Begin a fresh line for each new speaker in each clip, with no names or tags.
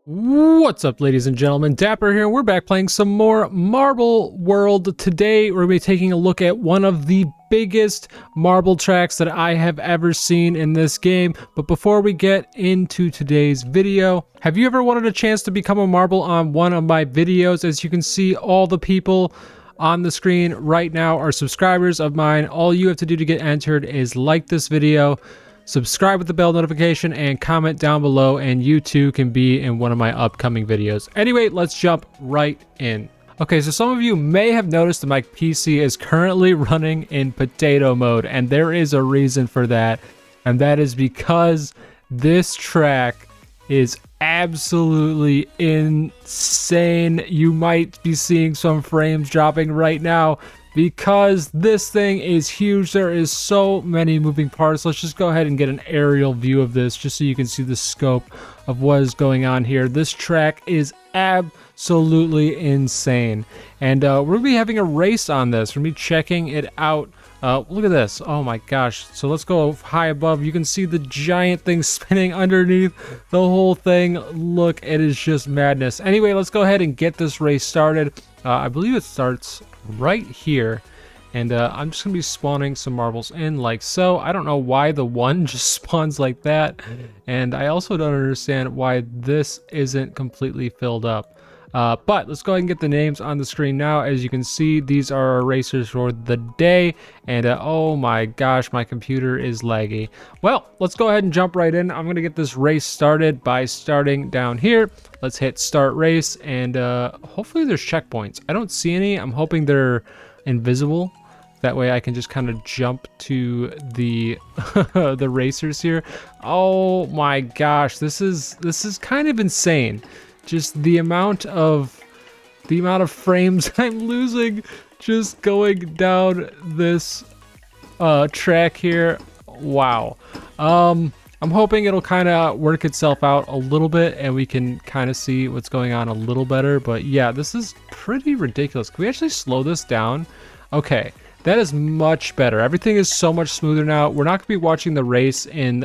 What's up, ladies and gentlemen? Dapper here. We're back playing some more Marble World. Today, we're going to be taking a look at one of the biggest marble tracks that I have ever seen in this game. But before we get into today's video, have you ever wanted a chance to become a marble on one of my videos? As you can see, all the people on the screen right now are subscribers of mine. All you have to do to get entered is like this video, subscribe with the bell notification, and comment down below, and you too can be in one of my upcoming videos. Anyway, let's jump right in. Okay, so some of you may have noticed that my PC is currently running in potato mode, and there is a reason for that, and that is because this track is absolutely insane. You might be seeing some frames dropping right now, because this thing is huge. There is so many moving parts. Let's just go ahead and get an aerial view of this just so you can see the scope of what is going on here. This track is absolutely insane. And we're going to be having a race on this. We're going to be checking it out. Look at this. Oh my gosh. So let's go high above. You can see the giant thing spinning underneath the whole thing. Look, it is just madness. Anyway, let's go ahead and get this race started. I believe it starts right here, and I'm just gonna be spawning some marbles in like so. I don't know why the one just spawns like that, and I also don't understand why this isn't completely filled up. But let's go ahead and get the names on the screen now. As you can see, these are our racers for the day, and oh my gosh, my computer is laggy. Well, let's go ahead and jump right in. I'm gonna get this race started by starting down here. Let's hit start race, and hopefully there's checkpoints. I don't see any. I'm hoping they're invisible. That way I can just kind of jump to the the racers here. Oh my gosh, this is kind of insane. Just the amount of frames I'm losing just going down this track here. Wow. I'm hoping it'll kind of work itself out a little bit and we can kind of see what's going on a little better. But yeah, this is pretty ridiculous. Can we actually slow this down? Okay, that is much better. Everything is so much smoother now. We're not going to be watching the race in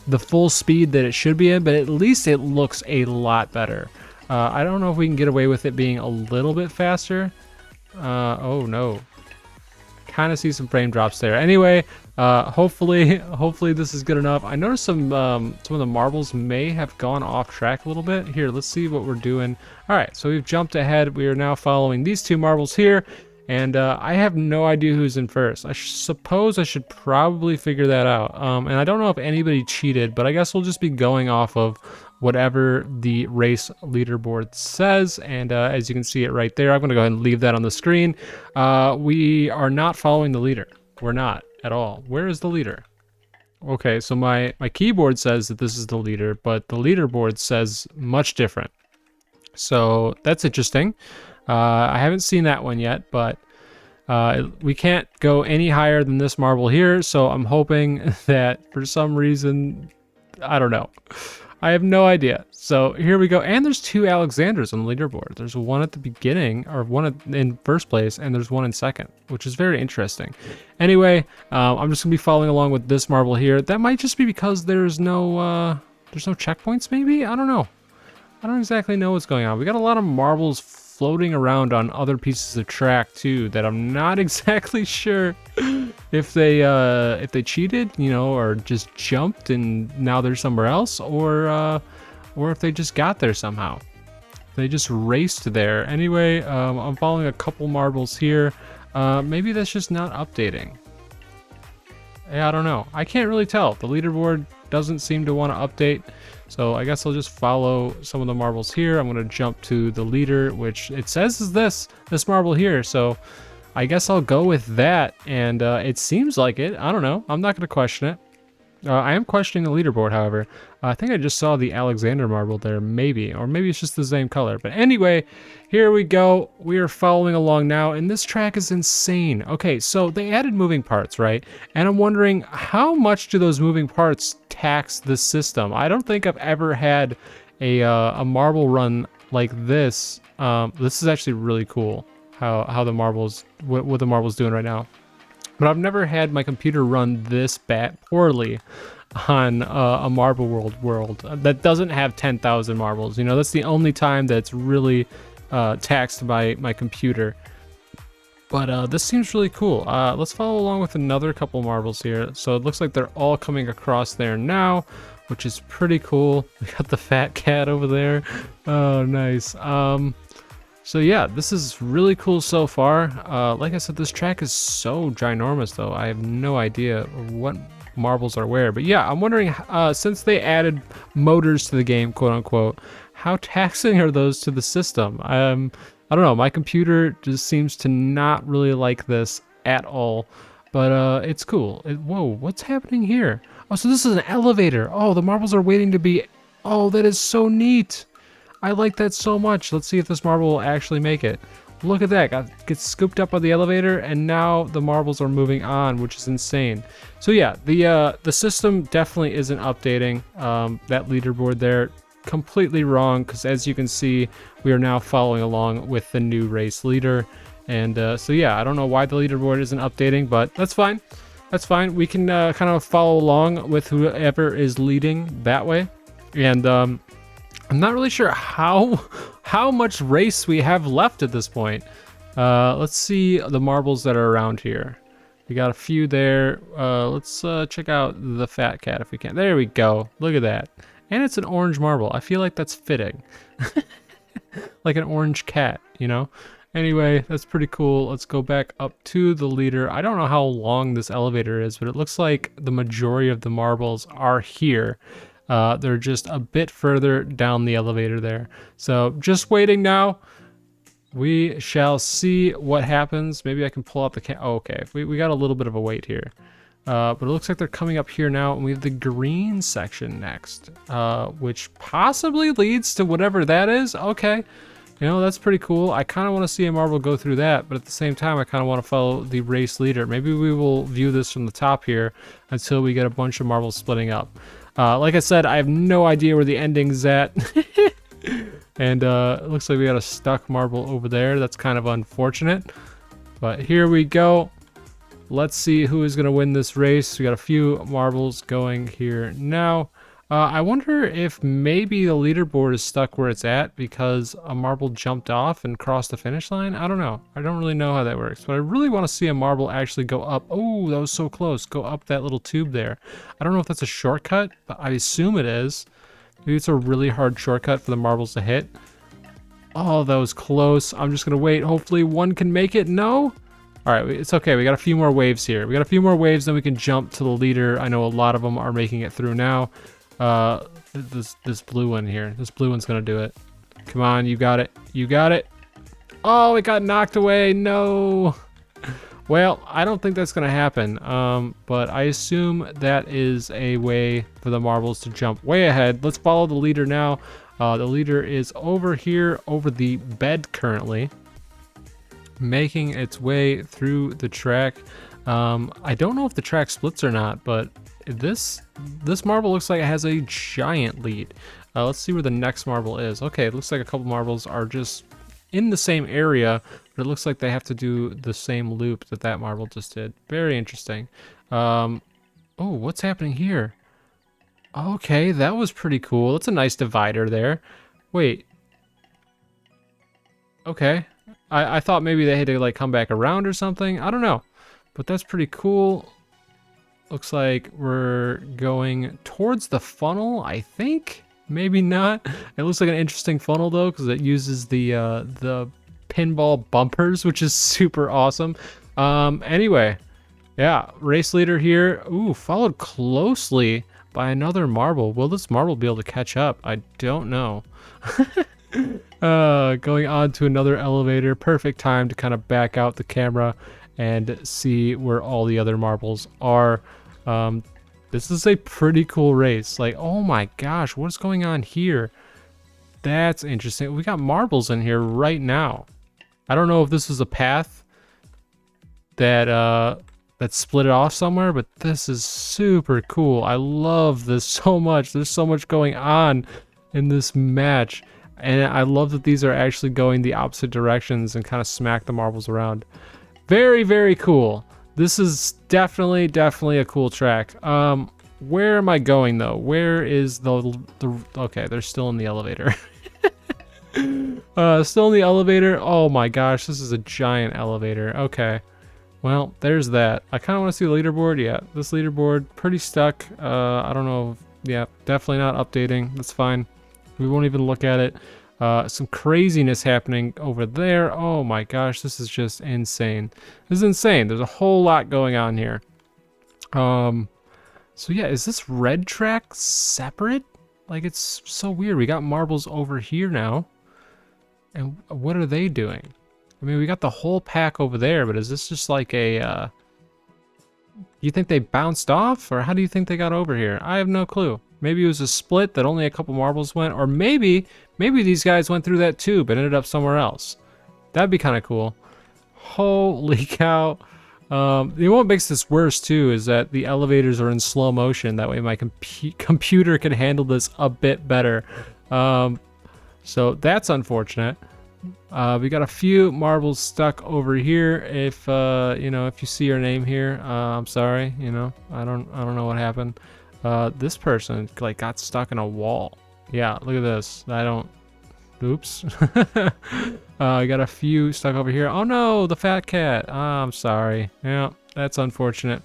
the full speed that it should be in, but at least it looks a lot better. I don't know if we can get away with it being a little bit faster. Oh no. Kind of see some frame drops there. Anyway, hopefully this is good enough. I noticed some of the marbles may have gone off track a little bit. Here, let's see what we're doing. All right, so we've jumped ahead. We are now following these two marbles here, and I have no idea who's in first. I suppose I should probably figure that out. And I don't know if anybody cheated, but I guess we'll just be going off of whatever the race leaderboard says. And as you can see it right there, I'm going to go ahead and leave that on the screen. We are not following the leader. We're not at all. Where is the leader? Okay, so my keyboard says that this is the leader, but the leaderboard says much different. So that's interesting. I haven't seen that one yet, but we can't go any higher than this marble here, so I'm hoping that for some reason, I don't know. I have no idea. So here we go, and there's two Alexanders on the leaderboard. There's one at the beginning, or one in first place, and there's one in second, which is very interesting. Anyway, I'm just gonna be following along with this marble here. That might just be because there's no checkpoints, maybe? I don't know. I don't exactly know what's going on. We got a lot of marbles floating around on other pieces of track too that I'm not exactly sure if they cheated, you know, or just jumped and now they're somewhere else, or if they just got there somehow. They just raced there. Anyway, I'm following a couple marbles here. Maybe that's just not updating. Yeah, I don't know. I can't really tell. The leaderboard doesn't seem to want to update. So I guess I'll just follow some of the marbles here. I'm going to jump to the leader, which it says is this marble here. So I guess I'll go with that. And it seems like it. I don't know. I'm not going to question it. I am questioning the leaderboard, however. I think I just saw the Alexander marble there, maybe. Or maybe it's just the same color. But anyway, here we go. We are following along now, and this track is insane. Okay, so they added moving parts, right? And I'm wondering, how much do those moving parts tax the system? I don't think I've ever had a marble run like this. This is actually really cool, how the marbles, what the marble's doing right now. But I've never had my computer run this poorly on a Marble world that doesn't have 10,000 marbles. You know, that's the only time that's really taxed by my computer. But this seems really cool. Let's follow along with another couple marbles here. So it looks like they're all coming across there now, which is pretty cool. We got the fat cat over there. Oh, nice. So yeah, this is really cool so far. Like I said, this track is so ginormous though. I have no idea what marbles are where. But yeah, I'm wondering, since they added motors to the game, quote unquote, how taxing are those to the system? I don't know, my computer just seems to not really like this at all, but it's cool. Whoa, what's happening here? Oh, so this is an elevator. Oh, the marbles are waiting to be... Oh, that is so neat. I like that so much. Let's see if this marble will actually make it. Look at that, gets scooped up by the elevator, and now the marbles are moving on, which is insane. So yeah, the system definitely isn't updating. That leaderboard there, completely wrong, because as you can see, we are now following along with the new race leader. And so yeah, I don't know why the leaderboard isn't updating, but that's fine. That's fine. We can kind of follow along with whoever is leading that way. And I'm not really sure how much race we have left at this point. Let's see the marbles that are around here. We got a few there. Let's check out the fat cat if we can. There we go. Look at that. And it's an orange marble. I feel like that's fitting. Like an orange cat, you know? Anyway, that's pretty cool. Let's go back up to the leader. I don't know how long this elevator is, but it looks like the majority of the marbles are here. They're just a bit further down the elevator there. So just waiting now. We shall see what happens. Maybe I can pull out the oh, okay, we got a little bit of a wait here. But it looks like they're coming up here now, and we have the green section next, which possibly leads to whatever that is. Okay, you know, that's pretty cool. I kind of want to see a marble go through that, but at the same time, I kind of want to follow the race leader. Maybe we will view this from the top here until we get a bunch of marbles splitting up. Like I said, I have no idea where the ending's at. And it looks like we got a stuck marble over there. That's kind of unfortunate. But here we go. Let's see who is going to win this race. We got a few marbles going here now. I wonder if maybe the leaderboard is stuck where it's at because a marble jumped off and crossed the finish line. I don't know. I don't really know how that works, but I really want to see a marble actually go up. Oh, that was so close. Go up that little tube there. I don't know if that's a shortcut, but I assume it is. Maybe it's a really hard shortcut for the marbles to hit. Oh, that was close. I'm just going to wait. Hopefully one can make it. No? All right, it's okay. We got a few more waves here. We got a few more waves, then we can jump to the leader. I know a lot of them are making it through now. This blue one here. This blue one's gonna do it. Come on, you got it. You got it. Oh, it got knocked away. No. Well, I don't think that's gonna happen. But I assume that is a way for the marbles to jump way ahead. Let's follow the leader now. The leader is over here, over the bed currently, making its way through the track. I don't know if the track splits or not, but this marble looks like it has a giant lead. Let's see where the next marble is. Okay, it looks like a couple marbles are just in the same area, but it looks like they have to do the same loop that that marble just did. Very interesting. Oh, what's happening here? Okay, that was pretty cool. That's a nice divider there. Wait. Okay. I thought maybe they had to like come back around or something. I don't know. But that's pretty cool. Looks like we're going towards the funnel, I think. Maybe not. It looks like an interesting funnel though, because it uses the pinball bumpers, which is super awesome. Anyway, yeah, race leader here. Ooh, followed closely by another marble. Will this marble be able to catch up? I don't know. Going on to another elevator. Perfect time to kind of back out the camera and see where all the other marbles are. This is a pretty cool race. Like, oh my gosh, what's going on here? That's interesting. We got marbles in here right now. I don't know if this is a path that split it off somewhere, but this is super cool. I love this so much. There's so much going on in this match. And I love that these are actually going the opposite directions and kind of smack the marbles around. Very, very cool. This is definitely a cool track. Where am I going though? Where is the okay, they're still in the elevator. Still in the elevator. Oh my gosh, this is a giant elevator. Okay. Well, there's that. I kind of want to see the leaderboard. Yeah, this leaderboard, pretty stuck. I don't know. Yeah, definitely not updating. That's fine. We won't even look at it. Some craziness happening over there. Oh my gosh, this is just insane. This is insane. There's a whole lot going on here. So yeah, is this red track separate? Like, it's so weird. We got marbles over here now. And what are they doing? I mean, we got the whole pack over there, but is this just like a, you think they bounced off? Or how do you think they got over here? I have no clue. Maybe it was a split that only a couple marbles went, or maybe these guys went through that tube and ended up somewhere else. That'd be kind of cool. Holy cow. What makes this worse too is that the elevators are in slow motion. That way my computer can handle this a bit better. So that's unfortunate. We got a few marbles stuck over here. If you know, if you see your name here, I'm sorry. You know, I don't know what happened. This person like got stuck in a wall. Yeah, look at this. I don't. Oops. I got a few stuck over here. Oh no, the fat cat. Oh, I'm sorry. Yeah, that's unfortunate.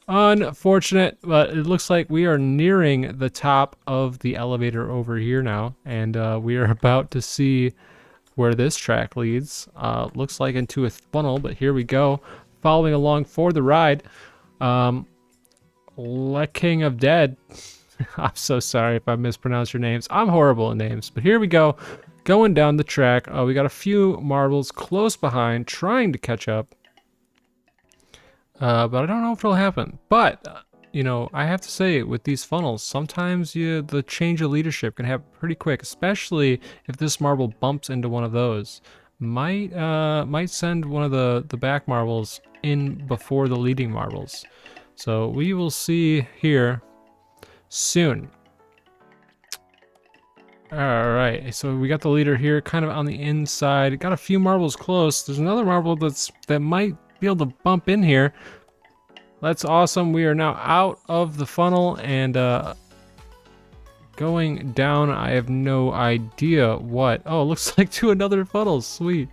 Unfortunate, but it looks like we are nearing the top of the elevator over here now, and we are about to see where this track leads. Looks like into a funnel, but here we go. Following along for the ride. King of Dead. I'm so sorry if I mispronounced your names. I'm horrible at names, but here we go. Going down the track. We got a few marbles close behind, trying to catch up. But I don't know if it'll happen. But, you know, I have to say, with these funnels, sometimes the change of leadership can happen pretty quick, especially if this marble bumps into one of those. Might send one of the back marbles in before the leading marbles. So we will see here soon. Alright, so we got the leader here kind of on the inside. Got a few marbles close. There's another marble that might be able to bump in here. That's awesome. We are now out of the funnel and going down. I have no idea what. Oh, it looks like to another funnel. Sweet.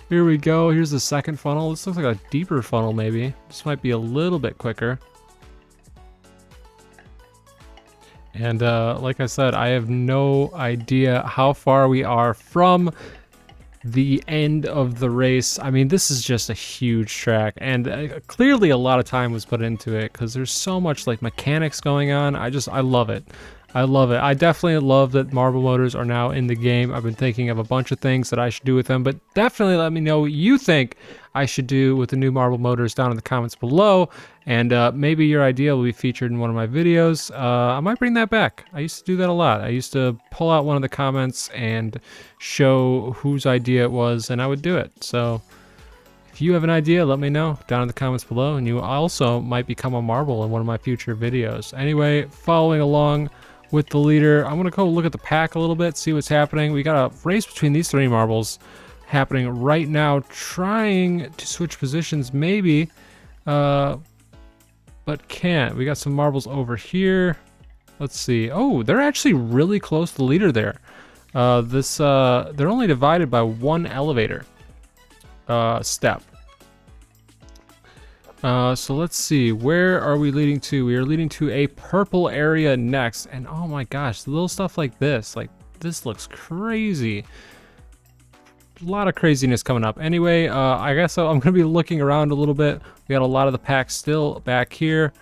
Here we go. Here's the second funnel. This looks like a deeper funnel maybe. This might be a little bit quicker. And like I said, I have no idea how far we are from the end of the race. I mean, this is just a huge track, and clearly a lot of time was put into it because there's so much like mechanics going on. I love it. I love it. I definitely love that marble motors are now in the game. I've been thinking of a bunch of things that I should do with them, but definitely let me know what you think I should do with the new marble motors down in the comments below, and maybe your idea will be featured in one of my videos. I might bring that back. I used to do that a lot. I used to pull out one of the comments and show whose idea it was, and I would do it. So if you have an idea, let me know down in the comments below, and you also might become a marble in one of my future videos. Anyway, following along with the leader, I'm gonna go look at the pack a little bit, see what's happening. We got a race between these three marbles happening right now, trying to switch positions maybe, but can't. We got some marbles over here. Let's see. Oh, they're actually really close to the leader there. They're only divided by one elevator step. So let's see, where are we leading to? We are leading to a purple area next, and oh my gosh, the little stuff like this looks crazy. A lot of craziness coming up. Anyway, I guess I'm gonna be looking around a little bit. We got a lot of the packs still back here.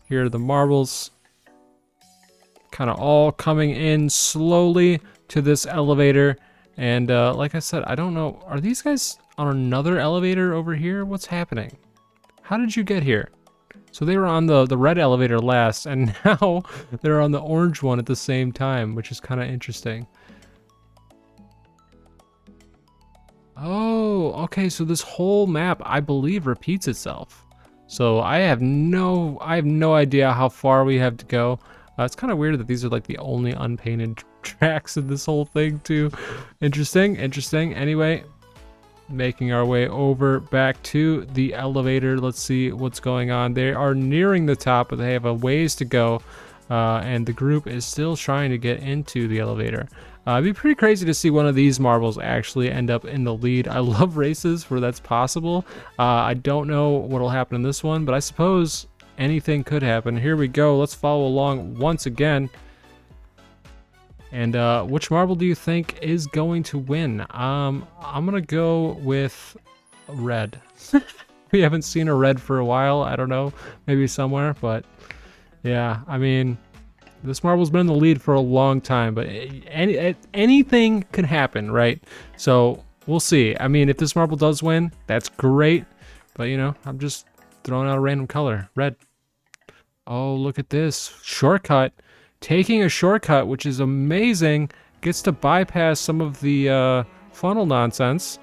Here are the marbles, kind of all coming in slowly to this elevator. And like I said, I don't know, are these guys on another elevator over here? What's happening? How did you get here? So they were on the red elevator last, and now they're on the orange one at the same time, which is kind of interesting. Oh, okay, so this whole map, I believe, repeats itself. So I have no idea how far we have to go. It's kind of weird that these are like the only unpainted tracks in this whole thing too. Interesting. Anyway, making our way over back to the elevator. Let's see what's going on. They are nearing the top, but they have a ways to go. and the group is still trying to get into the elevator. It'd be pretty crazy to see one of these marbles actually end up in the lead. I love races where that's possible. I don't know what'll happen in this one, but I suppose anything could happen. Here we go. Let's follow along once again. And which marble do you think is going to win? I'm gonna go with red. We haven't seen a red for a while. I don't know, maybe somewhere, but yeah, I mean, this marble's been in the lead for a long time, but anything could happen, right? So we'll see. I mean, if this marble does win, that's great, but you know, I'm just throwing out a random color, red. Oh, look at this shortcut. Taking a shortcut, which is amazing, gets to bypass some of the funnel nonsense.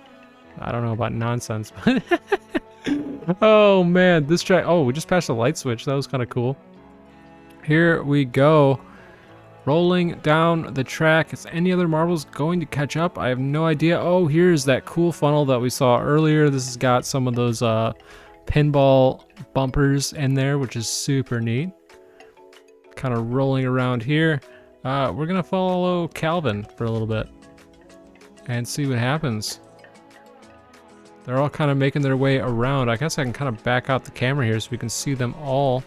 I don't know about nonsense, but oh man, this track. Oh, we just passed the light switch. That was kind of cool. Here we go. Rolling down the track. Is any other marbles going to catch up? I have no idea. Oh, here's that cool funnel that we saw earlier. This has got some of those pinball bumpers in there, which is super neat. Kind of rolling around here. We're gonna follow Calvin for a little bit and see what happens. They're all kind of making their way around. I guess I can kind of back out the camera here so we can see them all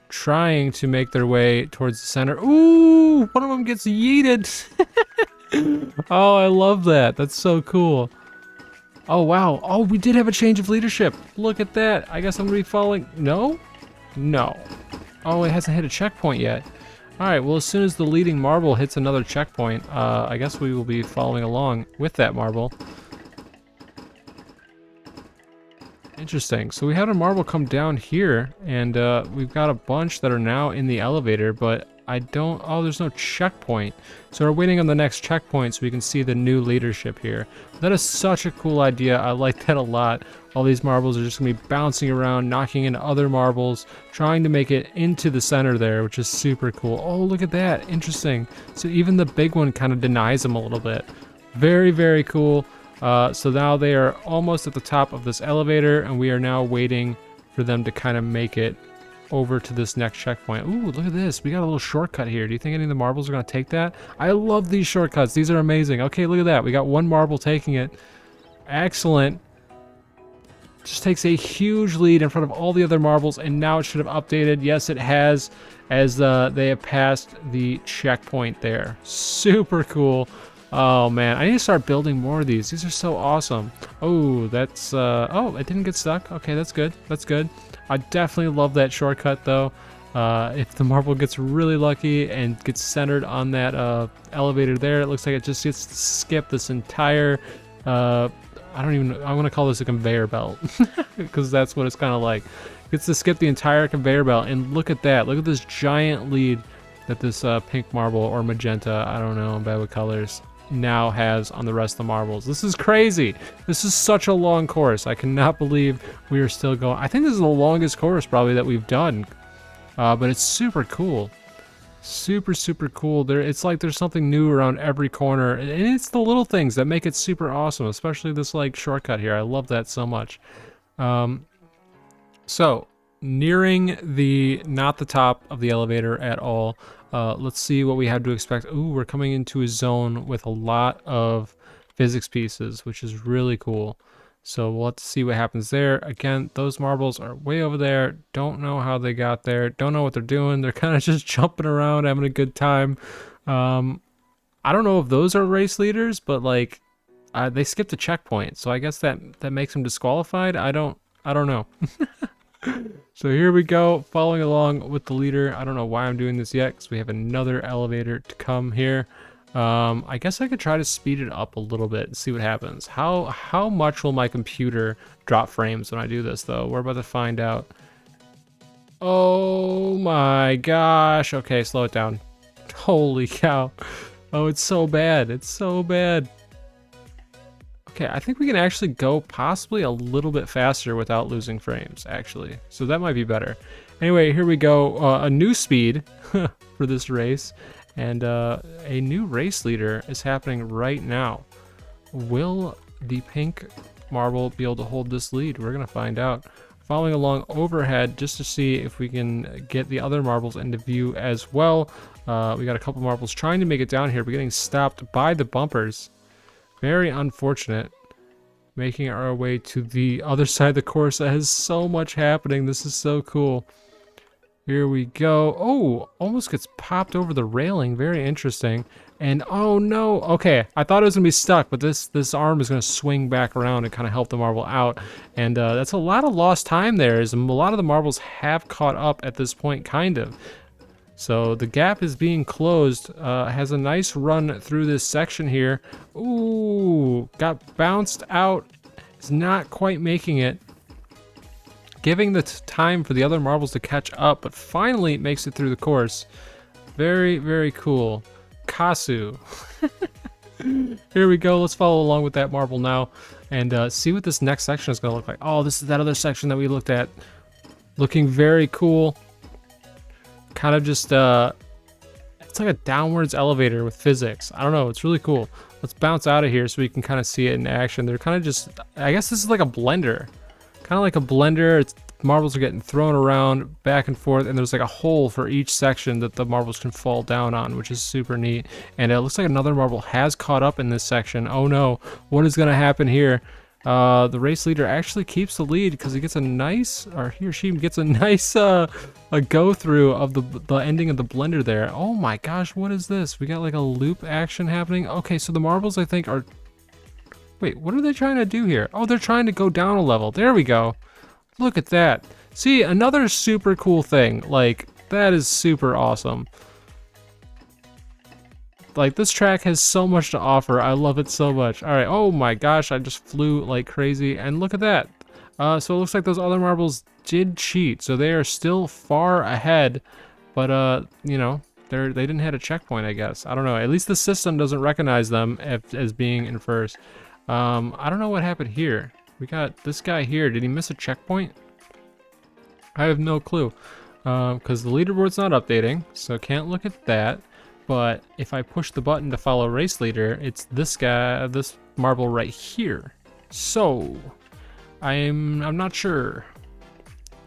trying to make their way towards the center. Ooh, one of them gets yeeted. Oh, I love that. That's so cool. Oh, wow. Oh, we did have a change of leadership. Look at that. I guess I'm gonna be following. No? No. Oh, it hasn't hit a checkpoint yet. Alright, well, as soon as the leading marble hits another checkpoint, I guess we will be following along with that marble. Interesting. So we had a marble come down here, and we've got a bunch that are now in the elevator, but I don't... Oh, there's no checkpoint. So we're waiting on the next checkpoint so we can see the new leadership here. That is such a cool idea. I like that a lot. All these marbles are just going to be bouncing around, knocking into other marbles, trying to make it into the center there, which is super cool. Oh, look at that. Interesting. So even the big one kind of denies them a little bit. Very, very cool. So now they are almost at the top of this elevator, and we are now waiting for them to kind of make it over to this next checkpoint. Ooh, look at this. We got a little shortcut here. Do you think any of the marbles are going to take that? I love these shortcuts. These are amazing. Okay, look at that. We got one marble taking it. Excellent. Just takes a huge lead in front of all the other marbles, and now it should have updated. Yes, it has, as they have passed the checkpoint there. Super cool. Oh man, I need to start building more of these. These are so awesome. Oh, that's oh, it didn't get stuck. Okay, that's good. That's good. I definitely love that shortcut though. If the marble gets really lucky and gets centered on that elevator there, it looks like it just gets to skip this entire I want to call this a conveyor belt because that's what it's kind of like. It gets to skip the entire conveyor belt, and look at that. Look at this giant lead that this pink marble or magenta, I don't know, I'm bad with colors, now has on the rest of the marbles. This is crazy. This is such a long course. I cannot believe we are still going. I think this is the longest course probably that we've done, but it's super cool. Super, super cool. It's like there's something new around every corner, and it's the little things that make it super awesome, especially this like shortcut here. I love that so much. So nearing not the top of the elevator at all. Let's see what we have to expect. Ooh, we're coming into a zone with a lot of physics pieces, which is really cool. So let's see what happens there. Again, those marbles are way over there. Don't know how they got there. Don't know what they're doing. They're kind of just jumping around, having a good time. I don't know if those are race leaders, but like they skipped a checkpoint, so I guess that makes them disqualified. I don't know. So here we go, following along with the leader. I don't know why I'm doing this yet, because we have another elevator to come here. I guess I could try to speed it up a little bit and see what happens. How much will my computer drop frames when I do this, though? We're about to find out. Oh my gosh. Okay, slow it down. Holy cow. Oh, it's so bad. It's so bad. Okay, I think we can actually go possibly a little bit faster without losing frames, actually. So that might be better. Anyway, here we go. A new speed for this race. And a new race leader is happening right now. Will the pink marble be able to hold this lead? We're going to find out. following along overhead just to see if we can get the other marbles into view as well. We got a couple marbles trying to make it down here, but getting stopped by the bumpers. Very unfortunate. Making our way to the other side of the course that has so much happening. This is so cool. Here we go. Oh, almost gets popped over the railing. Very interesting. And oh no. Okay, I thought it was gonna be stuck, but this arm is gonna swing back around and kind of help the marble out. And that's a lot of lost time there, as a lot of the marbles have caught up at this point, kind of. So the gap is being closed. Has a nice run through this section here. Ooh, got bounced out. Is not quite making it. Giving the time for the other marbles to catch up, but finally makes it through the course. Very, very cool. Kasu. Here we go. Let's follow along with that marble now and see what this next section is going to look like. Oh, this is that other section that we looked at. Looking very cool. Kind of just, it's like a downwards elevator with physics. I don't know. It's really cool. Let's bounce out of here so we can kind of see it in action. They're kind of just, I guess this is like a blender. Kind of like a blender. It's, marbles are getting thrown around back and forth, and there's like a hole for each section that the marbles can fall down on, which is super neat. And it looks like another marble has caught up in this section. Oh no, what is going to happen here? The race leader actually keeps the lead because he gets a nice, or he or she gets a nice a go through of the ending of the blender there. Oh my gosh, what is this? We got like a loop action happening. Okay, so the marbles I think are, wait, what are they trying to do here? Oh, they're trying to go down a level. There we go. Look at that. See, another super cool thing. Like, that is super awesome. Like, this track has so much to offer. I love it so much. All right. Oh my gosh, I just flew like crazy. And look at that. So it looks like those other marbles did cheat. So they are still far ahead. But, you know, they didn't hit a checkpoint, I guess. I don't know. At least the system doesn't recognize them as being in first. I don't know what happened here. We got this guy here. Did he miss a checkpoint? I have no clue. Because the leaderboard's not updating, so can't look at that. But if I push the button to follow race leader, it's this guy, this marble right here. So I'm not sure.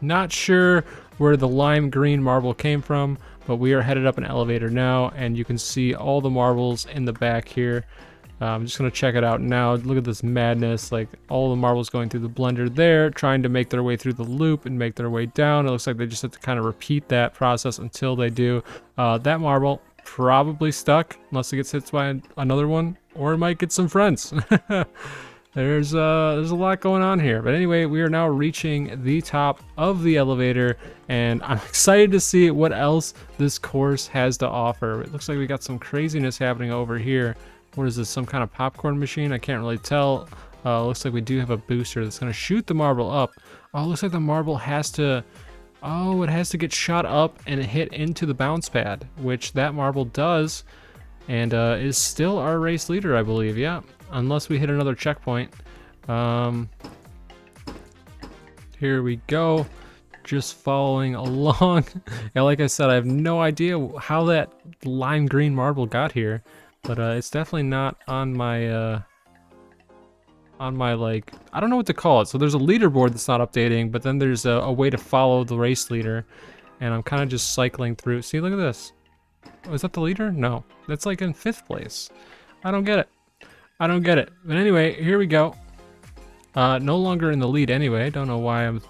Not sure where the lime green marble came from, but we are headed up an elevator now, and you can see all the marbles in the back here. I'm just gonna check it out now. Look at this madness, like all the marbles going through the blender there, trying to make their way through the loop and make their way down. It looks like they just have to kind of repeat that process until they do. That marble probably stuck unless it gets hit by another one, or it might get some friends. There's a lot going on here, but anyway, we are now reaching the top of the elevator, and I'm excited to see what else this course has to offer. It looks like we got some craziness happening over here. What is this, some kind of popcorn machine? I can't really tell. Looks like we do have a booster that's going to shoot the marble up. Oh, looks like the marble has to, oh, it has to get shot up and hit into the bounce pad, which that marble does, and is still our race leader, I believe. Yeah, unless we hit another checkpoint. Here we go. Just following along. Yeah, like I said, I have no idea how that lime green marble got here. But it's definitely not on my like, I don't know what to call it. So there's a leaderboard that's not updating, but then there's a way to follow the race leader. And I'm kind of just cycling through. See, look at this. Oh, is that the leader? No, that's like in 5th place. I don't get it. I don't get it. But anyway, here we go. No longer in the lead anyway. Don't know why I'm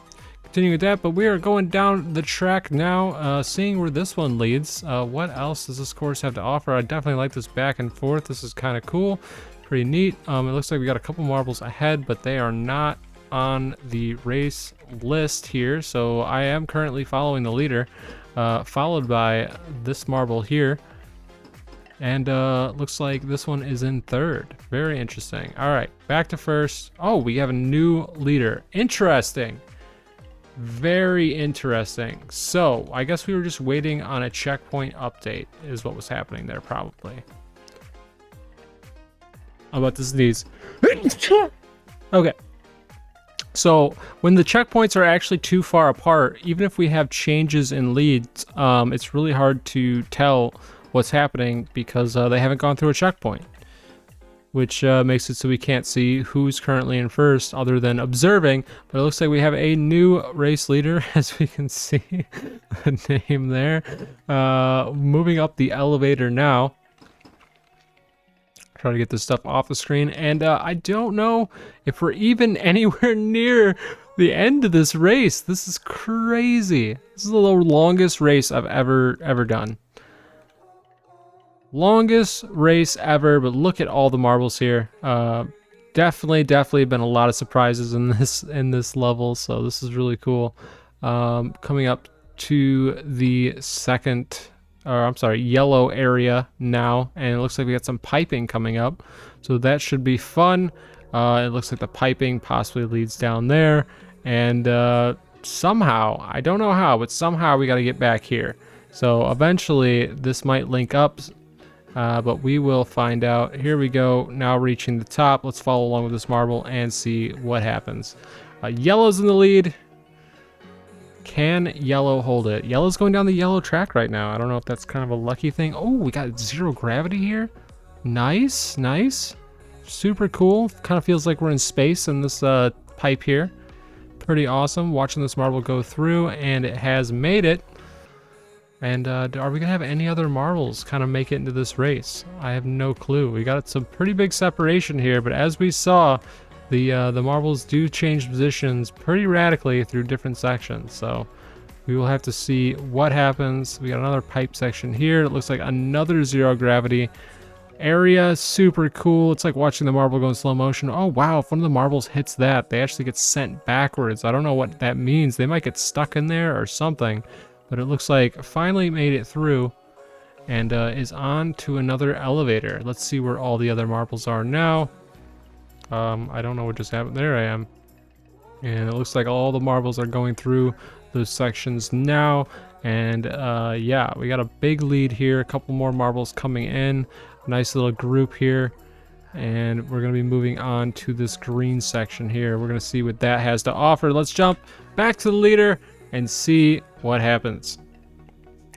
continuing with that, but we are going down the track now, seeing where this one leads. What else does this course have to offer? I definitely like this back and forth. This is kind of cool, pretty neat. It looks like we got a couple marbles ahead, but they are not on the race list here. So I am currently following the leader, followed by this marble here. And looks like this one is in 3rd. Very interesting. All right, back to first. Oh, we have a new leader. Interesting. Very interesting. So I guess we were just waiting on a checkpoint update is what was happening there, probably. I'm about to sneeze. Okay. So when the checkpoints are actually too far apart, even if we have changes in leads, it's really hard to tell what's happening because they haven't gone through a checkpoint, which makes it so we can't see who's currently in first other than observing. But it looks like we have a new race leader, as we can see the name there. Moving up the elevator now. Try to get this stuff off the screen, and I don't know if we're even anywhere near the end of this race. This is crazy. This is the longest race I've ever done. Longest race ever, but look at all the marbles here. Definitely been a lot of surprises in this level, so this is really cool. Coming up to the yellow area now, and it looks like we got some piping coming up, so that should be fun. It looks like the piping possibly leads down there, and somehow, I don't know how, but somehow we got to get back here. So eventually this might link up, but we will find out. Here we go, now reaching the top. Let's follow along with this marble and see what happens. Yellow's in the lead. Can yellow hold it? Yellow's going down the yellow track right now. I don't know if that's kind of a lucky thing. Oh, we got 0 gravity here. Nice, nice. Super cool. Kind of feels like we're in space in this pipe here. Pretty awesome. Watching this marble go through, and it has made it. And are we gonna have any other marbles kind of make it into this race? I have no clue. We got some pretty big separation here, but as we saw, the marbles do change positions pretty radically through different sections, so we will have to see what happens. We got another pipe section here. It looks like another 0 gravity area. Super cool. It's like watching the marble go in slow motion. Oh wow, if one of the marbles hits that, they actually get sent backwards. I don't know what that means. They might get stuck in there or something, but it looks like finally made it through and is on to another elevator. Let's see where all the other marbles are now. I don't know what just happened. There I am. And it looks like all the marbles are going through those sections now. And yeah, we got a big lead here. A couple more marbles coming in. Nice little group here. And we're going to be moving on to this green section here. We're going to see what that has to offer. Let's jump back to the leader and see what happens.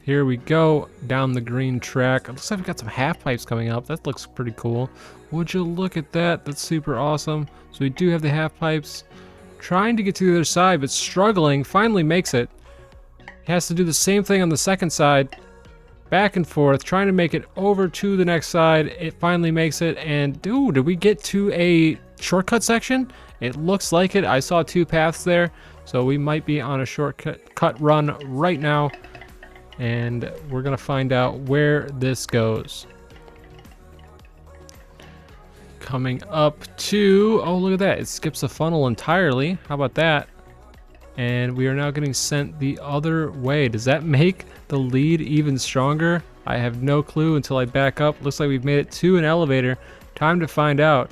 Here we go, down the green track. It looks like we've got some half pipes coming up. That looks pretty cool. Would you look at that? That's super awesome. So we do have the half pipes. Trying to get to the other side, but struggling. Finally makes it. He has to do the same thing on the second side. Back and forth, trying to make it over to the next side. It finally makes it, and dude, did we get to a shortcut section? It looks like it. I saw 2 paths there, so we might be on a shortcut run right now. And we're gonna find out where this goes. Coming up to, oh look at that, it skips the funnel entirely. How about that? And we are now getting sent the other way. Does that make the lead even stronger? I have no clue until I back up. Looks like we've made it to an elevator. Time to find out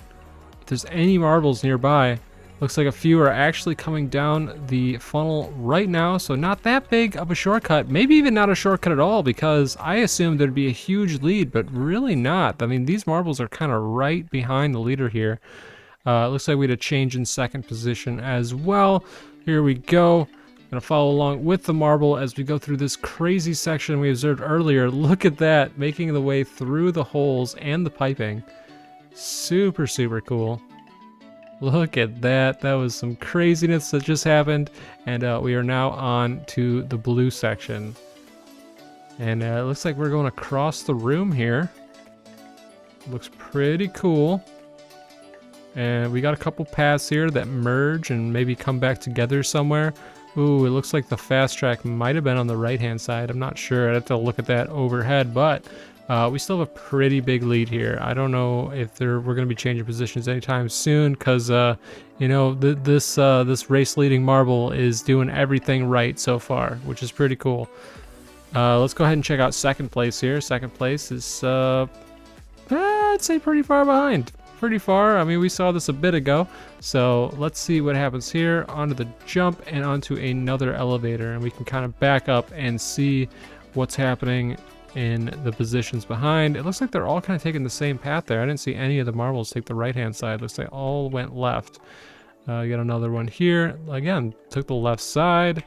if there's any marbles nearby. Looks like a few are actually coming down the funnel right now, so not that big of a shortcut. Maybe even not a shortcut at all, because I assumed there'd be a huge lead, but really not. I mean, these marbles are kind of right behind the leader here. Looks like we had a change in second position as well. Here we go. I'm gonna follow along with the marble as we go through this crazy section we observed earlier. Look at that, making the way through the holes and the piping. Super, super cool. Look at that. That was some craziness that just happened. And we are now on to the blue section. And it looks like we're going across the room here. Looks pretty cool. And we got a couple paths here that merge and maybe come back together somewhere. Ooh, it looks like the fast track might have been on the right-hand side. I'm not sure. I'd have to look at that overhead, but we still have a pretty big lead here. I don't know if we're going to be changing positions anytime soon, because you know, this race leading marble is doing everything right so far, which is pretty cool. Let's go ahead and check out second place here. Second place is I'd say pretty far behind. Pretty far. I mean, we saw this a bit ago. So let's see what happens here. Onto the jump and onto another elevator, and we can kind of back up and see what's happening in the positions behind. It looks like they're all kind of taking the same path there. I didn't see any of the marbles take the right-hand side. Looks like all went left. You got another one here. Again, took the left side.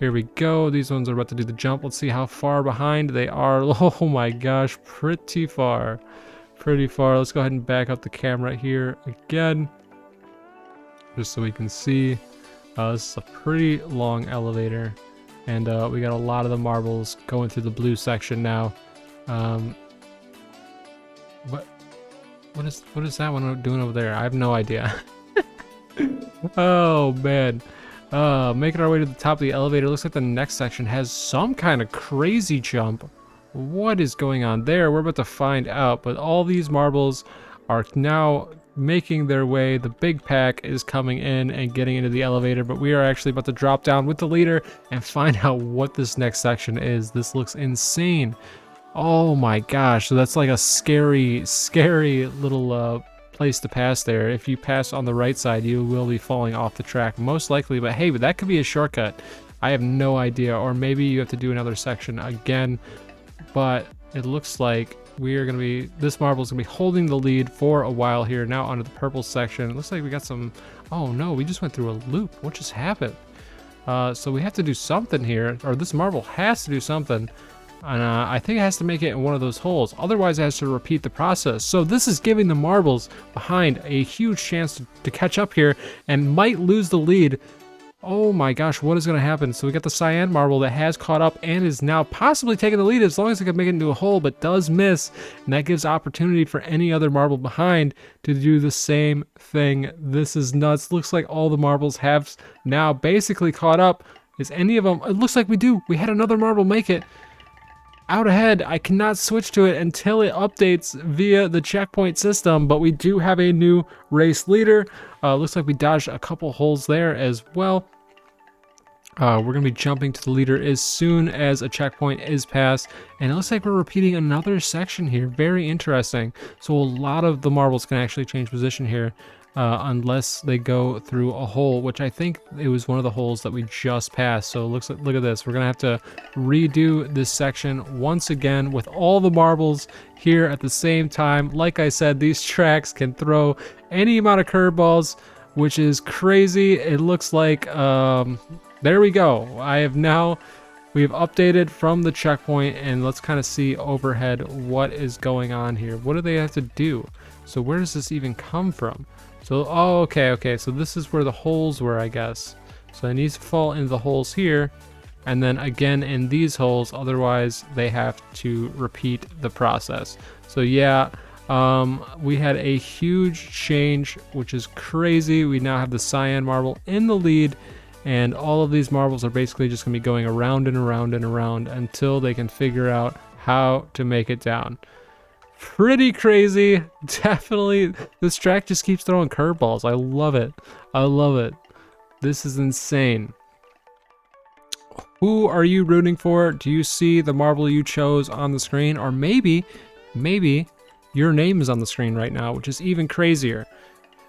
Here we go. These ones are about to do the jump. Let's see how far behind they are. Oh my gosh, pretty far. pretty far. Let's go ahead and back up the camera here again, just so we can see. This is a pretty long elevator, and we got a lot of the marbles going through the blue section now. What is that one doing over there? I have no idea. Oh man. Making our way to the top of the elevator. Looks like the next section has some kind of crazy jump. What is going on there? We're about to find out, but all these marbles are now making their way. The big pack is coming in and getting into the elevator, but we are actually about to drop down with the leader and find out what this next section is. This looks insane. Oh my gosh, so that's like a scary little place to pass there. If you pass on the right side, you will be falling off the track most likely, but hey, that could be a shortcut. I have no idea, or maybe you have to do another section again, but it looks like this marble is gonna be holding the lead for a while here. Now onto the purple section. It looks like we got some, oh no, we just went through a loop. What just happened? So we have to do something here, or this marble has to do something. And I think it has to make it in one of those holes. Otherwise, it has to repeat the process. So this is giving the marbles behind a huge chance to catch up here and might lose the lead. Oh my gosh, what is going to happen? So we got the cyan marble that has caught up and is now possibly taking the lead as long as it can make it into a hole, but does miss. And that gives opportunity for any other marble behind to do the same thing. This is nuts. Looks like all the marbles have now basically caught up. Is any of them? It looks like we do. We had another marble make it. Out ahead. I cannot switch to it until it updates via the checkpoint system, but we do have a new race leader. Looks like we dodged a couple holes there as well. We're going to be jumping to the leader as soon as a checkpoint is passed, and it looks like we're repeating another section here. Very interesting. So a lot of the marbles can actually change position here. Unless they go through a hole, which I think it was one of the holes that we just passed. So it looks like, look at this. We're gonna have to redo this section once again with all the marbles here at the same time. Like I said, these tracks can throw any amount of curveballs, which is crazy. It looks like, there we go. We've updated from the checkpoint, and let's kind of see overhead what is going on here. What do they have to do? So where does this even come from? So, oh, okay, so this is where the holes were, I guess. So it needs to fall into the holes here, and then again in these holes, otherwise they have to repeat the process. So yeah, we had a huge change, which is crazy. We now have the cyan marble in the lead, and all of these marbles are basically just gonna be going around and around and around until they can figure out how to make it down. Pretty crazy. Definitely, this track just keeps throwing curveballs. I love it. I love it. This is insane. Who are you rooting for? Do you see the marble you chose on the screen? Or maybe your name is on the screen right now, which is even crazier.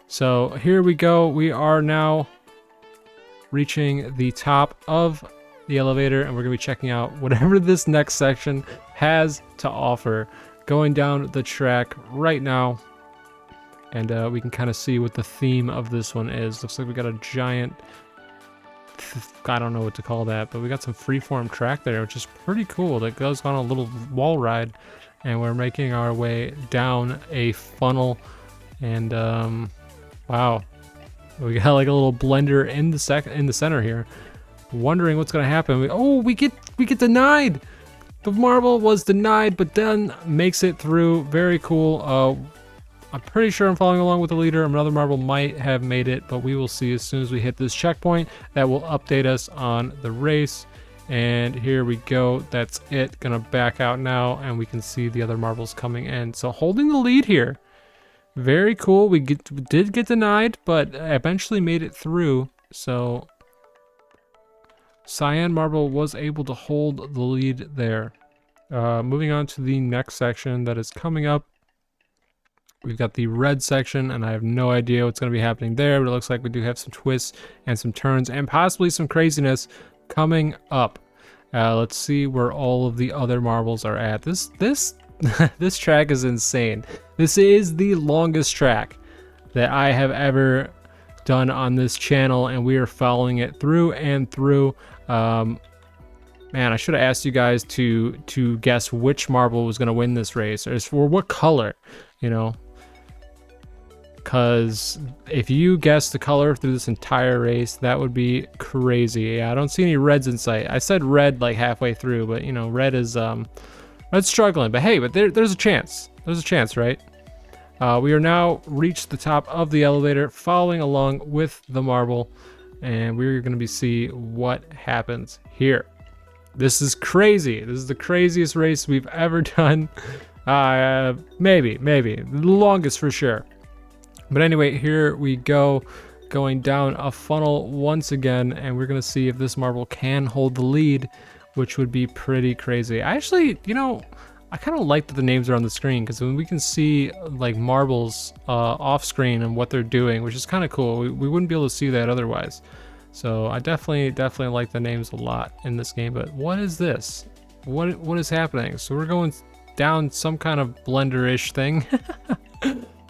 So here we go. We are now reaching the top of the elevator, and we're gonna be checking out whatever this next section has to offer. Going down the track right now, and we can kind of see what the theme of this one is. Looks like we got a giant, I don't know what to call that, but we got some freeform track there, which is pretty cool. That goes on a little wall ride, and we're making our way down a funnel, and wow, we got like a little blender in the center here. Wondering what's gonna happen. We get denied. The marble was denied, but then makes it through. Very cool. I'm pretty sure I'm following along with the leader. Another marble might have made it, but we will see as soon as we hit this checkpoint. That will update us on the race. And here we go. That's it. Gonna back out now, and we can see the other marbles coming in. So holding the lead here. Very cool. We did get denied, but eventually made it through. So cyan marble was able to hold the lead there. Moving on to the next section that is coming up. We've got the red section, and I have no idea what's going to be happening there, but it looks like we do have some twists and some turns and possibly some craziness coming up. Let's see where all of the other marbles are at. This this track is insane. This is the longest track that I have ever done on this channel, and we are following it through and through. Man, I should have asked you guys to guess which marble was gonna win this race, or what color, you know. Because if you guess the color through this entire race, that would be crazy. Yeah, I don't see any reds in sight. I said red like halfway through, but you know, red is red's struggling. But hey, there's a chance. There's a chance, right? We are now reached the top of the elevator, following along with the marble, and we're gonna see what happens here. This is crazy. This is the craziest race we've ever done. Maybe the longest for sure. But anyway, here we go, going down a funnel once again, and we're gonna see if this marble can hold the lead, which would be pretty crazy. I actually, you know, I kind of like that the names are on the screen, because when we can see like marbles off screen and what they're doing, which is kind of cool. We wouldn't be able to see that otherwise. So I definitely like the names a lot in this game. But what is this? What is happening? So we're going down some kind of blender-ish thing,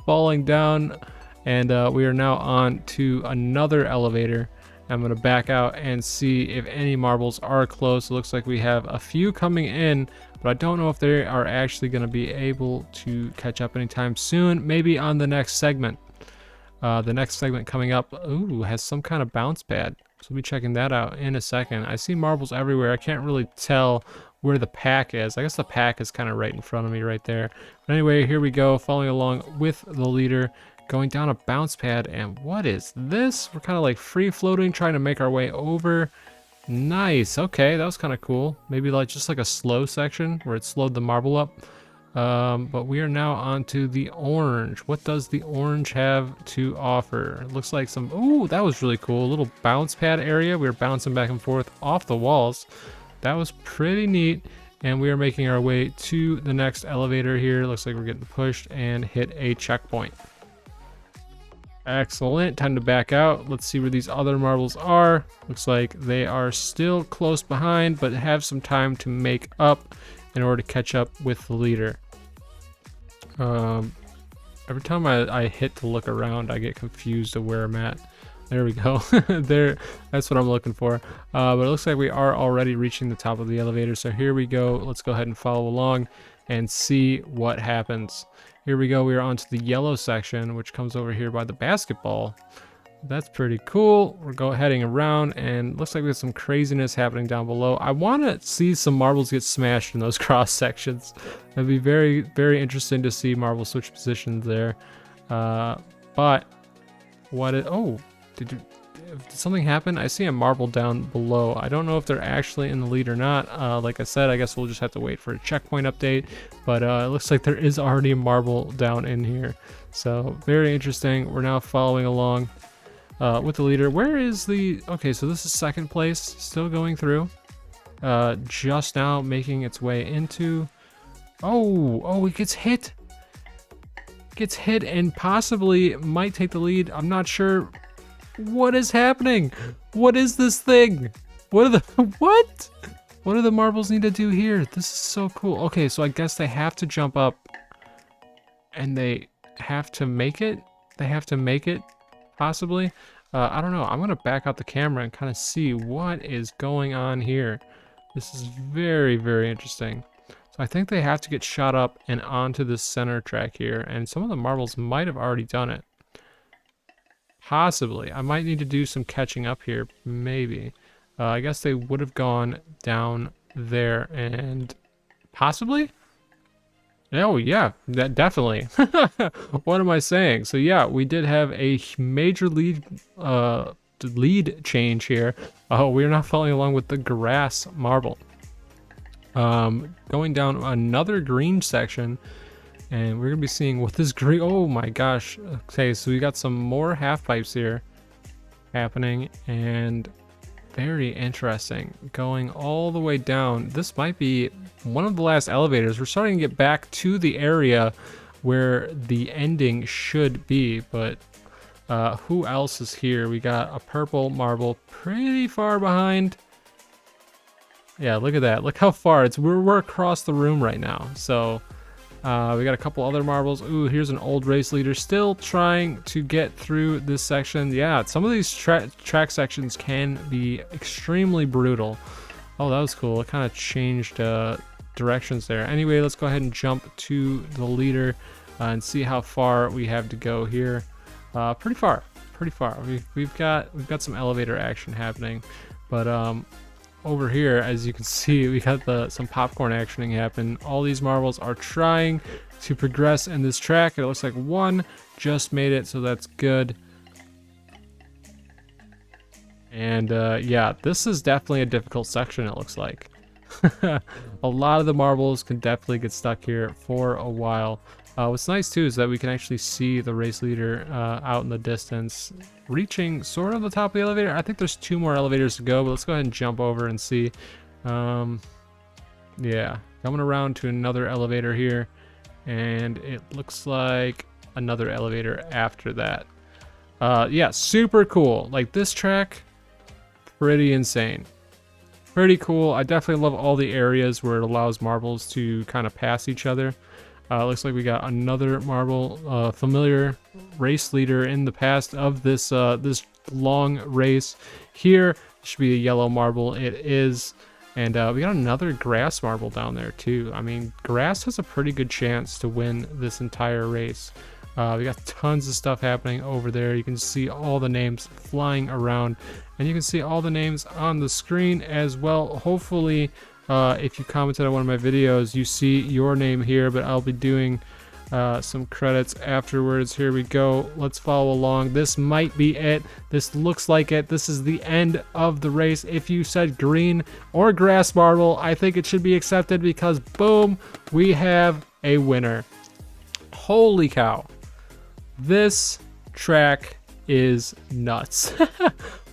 falling down, and we are now on to another elevator. I'm gonna back out and see if any marbles are close. It looks like we have a few coming in, but I don't know if they are actually gonna be able to catch up anytime soon. Maybe on the next segment. The next segment coming up, ooh, has some kind of bounce pad. So we'll be checking that out in a second. I see marbles everywhere. I can't really tell where the pack is. I guess the pack is kind of right in front of me right there. But anyway, here we go, following along with the leader, going down a bounce pad. And what is this? We're kind of like free floating, trying to make our way over. Nice. Okay, that was kind of cool. Maybe like just like a slow section where it slowed the marble up. But we are now onto the orange. What does the orange have to offer? It looks like some, ooh, that was really cool. A little bounce pad area. We were bouncing back and forth off the walls. That was pretty neat. And we are making our way to the next elevator here. Looks like we're getting pushed and hit a checkpoint. Excellent. Time to back out. Let's see where these other marbles are. Looks like they are still close behind, but have some time to make up in order to catch up with the leader. Every time I hit to look around, I get confused of where I'm at. There we go. There, that's what I'm looking for. But it looks like we are already reaching the top of the elevator. So here we go. Let's go ahead and follow along and see what happens. Here we go. We are onto the yellow section, which comes over here by the basketball. That's pretty cool. We're heading around, and looks like there's some craziness happening down below. I want to see some marbles get smashed in those cross sections. That'd be very, very interesting to see marbles switch positions there. But what it? Oh, did something happen? I see a marble down below. I don't know if they're actually in the lead or not. Like I said, I guess we'll just have to wait for a checkpoint update. But it looks like there is already a marble down in here. So very interesting. We're now following along with the leader. Where is the... Okay, so this is second place, still going through. Just now making its way into... Oh, it gets hit. Gets hit and possibly might take the lead. I'm not sure. What is happening? What is this thing? What are the... What? What do the marbles need to do here? This is so cool. Okay, so I guess they have to jump up and they have to make it. They have to make it, possibly. I don't know. I'm going to back out the camera and kind of see what is going on here. This is very, very interesting. So I think they have to get shot up and onto this center track here. And some of the marbles might have already done it. Possibly. I might need to do some catching up here. Maybe. I guess they would have gone down there and possibly? Oh yeah, that definitely. What am I saying? So yeah, we did have a major lead change here. Oh, we're not following along with the grass marble. Going down another green section, and we're gonna be seeing what this green. Oh my gosh. Okay, so we got some more half pipes here happening, and very interesting. Going all the way down. This might be one of the last elevators. We're starting to get back to the area where the ending should be, but who else is here? We got a purple marble pretty far behind. Yeah, look at that. Look how far it's. We're across the room right now. So we got a couple other marbles. Ooh, here's an old race leader still trying to get through this section. Yeah, some of these track sections can be extremely brutal. Oh, that was cool. It kind of changed directions there. Anyway, let's go ahead and jump to the leader and see how far we have to go here. Pretty far. We've got some elevator action happening, but over here, as you can see, we got some popcorn actioning happen. All these marbles are trying to progress in this track. It looks like one just made it, so that's good. And yeah, this is definitely a difficult section, it looks like. A lot of the marbles can definitely get stuck here for a while. What's nice too is that we can actually see the race leader out in the distance, reaching sort of the top of the elevator. I think there's 2 more elevators to go, but let's go ahead and jump over and see. Yeah, coming around to another elevator here, and it looks like another elevator after that. Yeah, super cool. Like, this track, pretty insane. Pretty cool. I definitely love all the areas where it allows marbles to kind of pass each other. Looks like we got another marble, familiar race leader in the past of this this long race. Here should be a yellow marble. It is, and we got another grass marble down there too. I mean, grass has a pretty good chance to win this entire race. We got tons of stuff happening over there. You can see all the names flying around, and you can see all the names on the screen as well. Hopefully, if you commented on one of my videos, you see your name here, but I'll be doing some credits afterwards. Here we go. Let's follow along. This might be it. This looks like it. This is the end of the race. If you said green or grass marble, I think it should be accepted because boom, we have a winner. Holy cow. This track is nuts.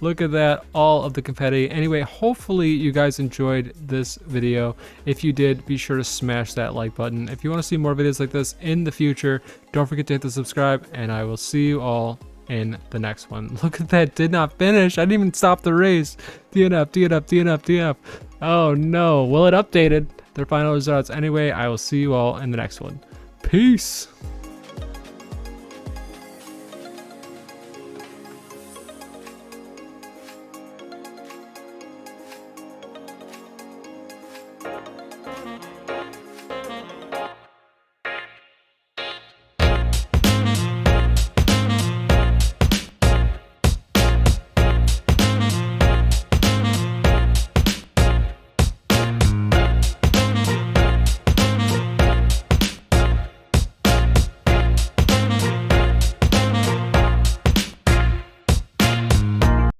Look at that, all of the confetti. Anyway, hopefully you guys enjoyed this video. If you did, be sure to smash that like button. If you want to see more videos like this in the future, don't forget to hit the subscribe, and I will see you all in the next one. Look at that, did not finish. I didn't even stop the race. DNF. Oh no, well, it updated their final results. Anyway, I will see you all in the next one. Peace.